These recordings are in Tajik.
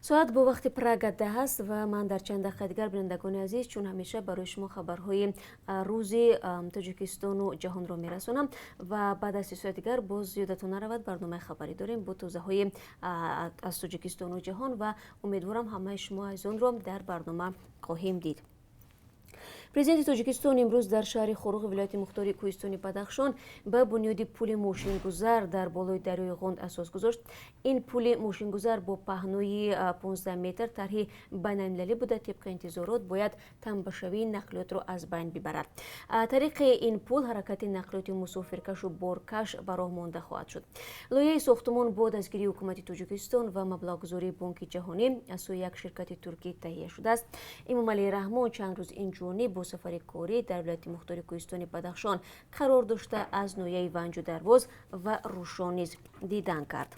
соат бо вақти Прага 10 аст ва ман дар чанд дақиқа дигар бинандагони азиз чун ҳамеша барои шумо хабарҳои рӯзи Тоҷикистону ҷаҳонро мерасонам ва баъд аз 30 соати дигар боз ёдатон наравад барномаи хабарӣ дорем бо тозаҳои аз Тоҷикистону ҷаҳон ва умедворам ҳамаи шумо азонро дар барнома хоҳем дид. Президенти Тоҷикистон имрӯз дар шаҳри Хоруғи вилояти мухтори Кӯҳистони Бадахшон ба бунёди пули мошингузар дар болои дарёи Ғонд асос гузошт. Ин пули мошингузар бо паҳнои 15 метр тарҳи байналмилалӣ буда тибқи интизорот бояд тамбашавии нақлиётро аз байн бибарад. Тариқи ин пул ҳаракати нақлиёти мусофиркашу боркаш ба роҳ монда хоҳад шуд. Лоиҳаи сохтмон бо дастгирии ҳукумати Тоҷикистон ва маблағгузории Бонки ҷаҳонӣ аз сӯи як ширкати туркӣ таҳия шудааст. Эмомалии Раҳмон чанд рӯз инчунӣ бо сафари корӣ дар вилояти мухтори Кӯҳистони Бадахшон қарор дошта аз ноҳияи Ванҷу Дарвоз ва Рӯшон низ дидан кард.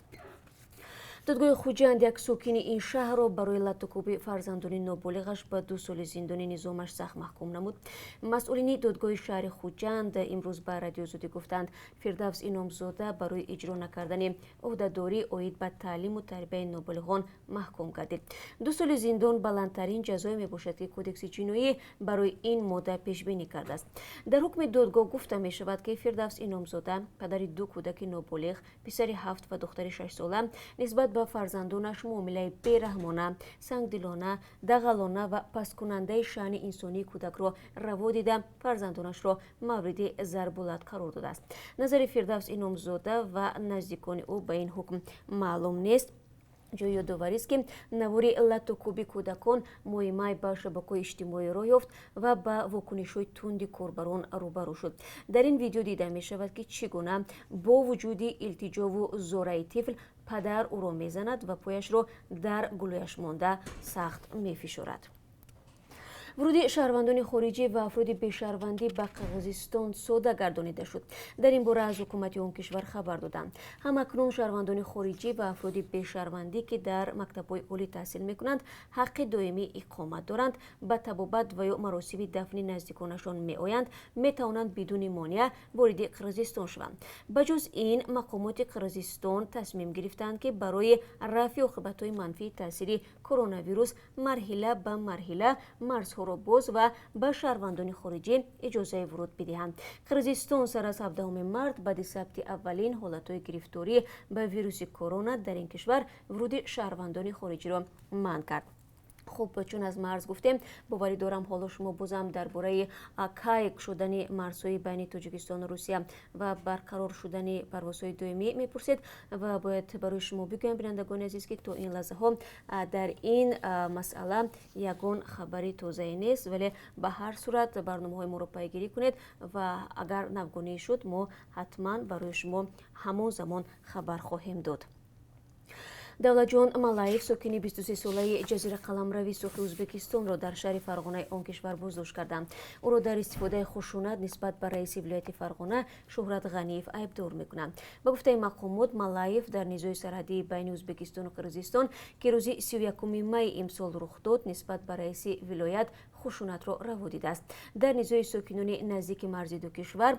додгоҳи Хуҷанд як сокини ин шаҳрро барои латтукӯби фарзандони ноболиғаш ба 2 соли зиндони низомаш сахт маҳкум намуд. Масъулини додгоҳи шаҳри Хуҷанд имрӯз ба радиозудӣ гуфтанд, Фирдавс Иномзода барои иҷро накардани ӯҳдадорӣ оид ба таълиму тарбияи ноболиғон маҳкум гардид. 2 соли зиндон баландтарин ҷазое мебошад, ки кодекси ҷиноӣ барои ин модда пешбинӣ кардааст. Дар ҳукми додгоҳ гуфта мешавад, ки Фирдавс Иномзода, падари 2 кӯдаки ноболиғ, писари 7 ва духтари 6 сола, нисбат ба фарзандонаш муомилаи бераҳмона, сангдилона, дағалона ва пасткунандаи шаъни инсонии кӯдакро раво дида, фарзандонашро мавриди зарбулат қарор додааст. Назари Фирдавс Иномзода ва наздикони ӯ ба ин ҳукм маълум нест. ҷои ёдоварист, ки навори латтукӯби кӯдакон моҳи май ба шабакаҳои иҷтимоӣ роҳ ёфт ва ба вокунишҳои тунди корбарон рӯбарӯ шуд. Дар ин видео дида мешавад, ки чӣ гуна бо вуҷуди илтиҷову зораи тифл падар ӯро мезанад ва пояшро дар гулӯяш монда сахт мефишорад. вуруди шаҳрвандони хориҷӣ ва афроди бешаҳрвандӣ ба Қирғизистон сода гардонида шуд. Дар ин бора аз ҳукумати он кишвар хабар доданд. Ҳамакнун шаҳрвандони хориҷӣ ва афроди бешаҳрвандӣ, ки дар мактабҳои олӣ таҳсил мекунанд, ҳаққи доимии иқомат доранд. Ба табобат ва ё маросими дафни наздиконашон меоянд, метавонанд бидуни монеа вориди Қирғизистон шаванд. Ба ҷуз ин, мақомоти Қирғизистон тасмим гирифтанд, ки барои рафъи оқибатҳои манфии таъсири коронавирус марҳила ба марҳила марзҳоро боз ва ба шаҳрвандони хориҷӣ иҷозаи вуруд бидиҳанд. Қирғизистон сар аз 17 март баъди сабти аввалин ҳолатҳои гирифторӣ ба вируси корона дар ин кишвар вуруди шаҳрвандони хориҷиро манъ кард. хуб, чун аз марз гуфтем, боварӣ дорам ҳоло шумо бозам дар бораи кайк шудани марзҳои байни Тоҷикистону Русия ва барқарор шудани парвозҳои доимӣ мепурсед ва бояд барои шумо бигӯям, бинандагони азиз, ки то ин лаҳзаҳо дар ин масъала ягон хабари тозае нест, вале ба ҳар сурат барномаҳои моро пайгирӣ кунед ва агар навгонӣ шуд, мо ҳатман барои шумо ҳамон замон хабар хоҳем дод. Давлатҷон Малаев, сокини 23-солаи ҷазира Қаламрави сохи Ӯзбекистонро дар шаҳри Фарғона он кишвар боздошт карданд. Ӯро дар истифодаи хушунат нисбат ба раиси вилояти Фарғона Шӯҳрат Ғаниев айбдор мекунанд. Ба гуфтаи мақомот, Малаев дар низои сарҳадии байни Ӯзбекистону Қирғизистон, ки рӯзи 31 май имсол рух дод, нисбат ба раиси вилоят хушунатро раво дидааст. Дар низои сокинони наздики марзи ду кишвар,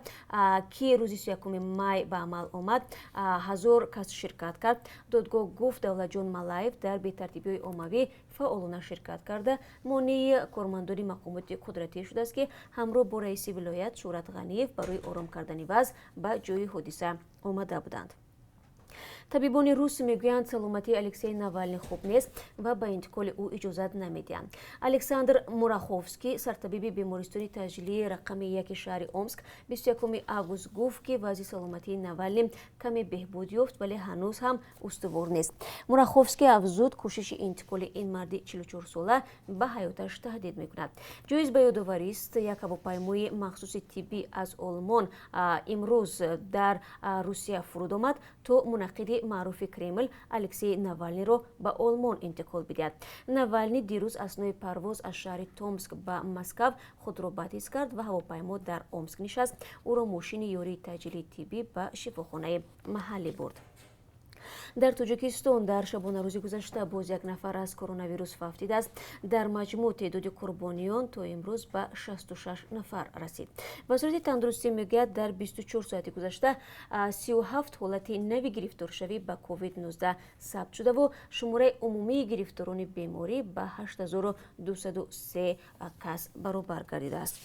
ки рӯзи 31 май ба амал омад, 1000 кас ширкат кард. Додгоҳ гуфт, Давлатҷон Малаев дар бетартибиҳои оммавӣ фаъолона ширкат карда, монеи кормандони мақомоти қудратӣ шудааст, ки ҳамроҳ бо раиси вилоят Шӯҳрат Ғаниев барои ором кардани вазъ ба ҷои ҳодиса омада буданд. Табибони рус мегӯянд, саломатии Алексей Навалний хуб нест ва ба интиқоли ӯ иҷозат намедиҳанд. Александр Мураховский, сартабиби бемористони таъҷилии рақами 1 шаҳри Омск, 21 август гуфт, ки вазъи саломатии Навалний каме беҳбуд ёфт, вале ҳанӯз ҳам устувор нест. Мураховский афзуд, кӯшиши интиқоли ин марди 44-сола ба ҳаёташ таҳдид мекунад. ҷоиз ба ёдоварист, як ҳавопаймои махсуси тиббӣ аз Олмон имрӯз дар Русия фуруд омад, то мунаққиди маъруфи Кремл Алексей Навалнийро ба Олмон интиқол бидиҳад. Навалний дирӯз аснои парвоз аз шаҳри Томск ба Москав худро баъдиз кард ва ҳавопаймо дар Омск нишаст. ӯро мошини ёрии таъҷилии тиббӣ ба шифохонаи маҳаллӣ бурд. дар Тоҷикистон дар шабонарӯзи гузашта боз як нафар аз коронавирус вафт дидааст. Дар маҷмӯъ теъдоди қурбониён то имрӯз ба 66 нафар расид. вазорати тандурустӣ мегӯяд, дар 24 соати гузашта 37 ҳолати нави гирифторшавӣ ба COVID-19 сабт шудаву шумораи умумии гирифторони беморӣ ба 8203 кас баробар гардидааст.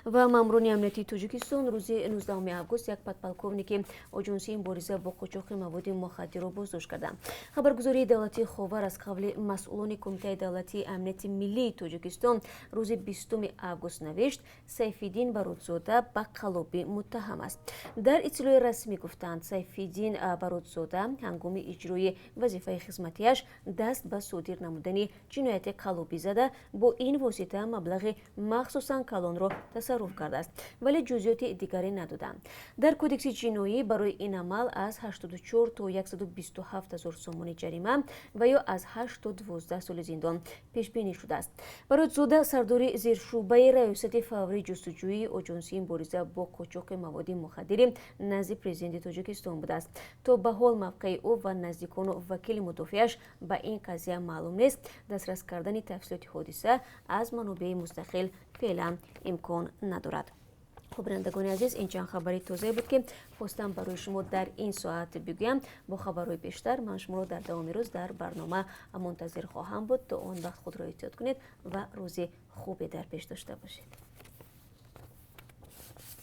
ва маъмурони амнияти Тоҷикистон рӯзи 19 август як подполковники оҷонсии мубориза бо қучоқи маводи мухаддирро боздошт карданд. Хабаргузории давлатии Ховар аз қавли масъулони Кумитаи давлатии амнияти миллии Тоҷикистон рӯзи 20 август навишт, Сайфиддин Бародзода ба қаллобӣ муттаҳам аст. Дар иттилои расмӣ гуфтанд, Сайфиддин Бародзода ҳангоми иҷрои вазифаи хизматиаш даст ба содир намудани ҷинояти қаллобӣ зада, бо ин восита маблағи махсусан калонро тасарруф кардааст, вале ҷузъиёти дигаре надоданд. Дар кодекси ҷиноӣ барои ин амал аз 84 то 127 000 сомони ҷарима ва ё аз 8 то 12 соли зиндон пешбинӣ шудааст. Бародзода сардори зершӯъбаи раёсати фаврии ҷустуҷӯии оҷонсии мубориза бо қучоқи маводи мухаддирӣ назди президенти Тоҷикистон будааст. То ба ҳол мавқеи ӯ ва наздикону вакили мудофиаш ба ин қазия маълум нест. Дастрас кардани тафсилоти ҳодиса аз манобеи мустақил феълан имкон надорад. бинандагони азиз, ин чанд хабари тозае буд ки хостам барои шумо дар ин соат бигӯям. бо хабарҳои бештар ман шуморо дар давоми рӯз дар барнома мунтазир хоҳам буд. то он вақт худро эҳтиёт кунед ва рӯзи хубе дар пеш дошта бошед.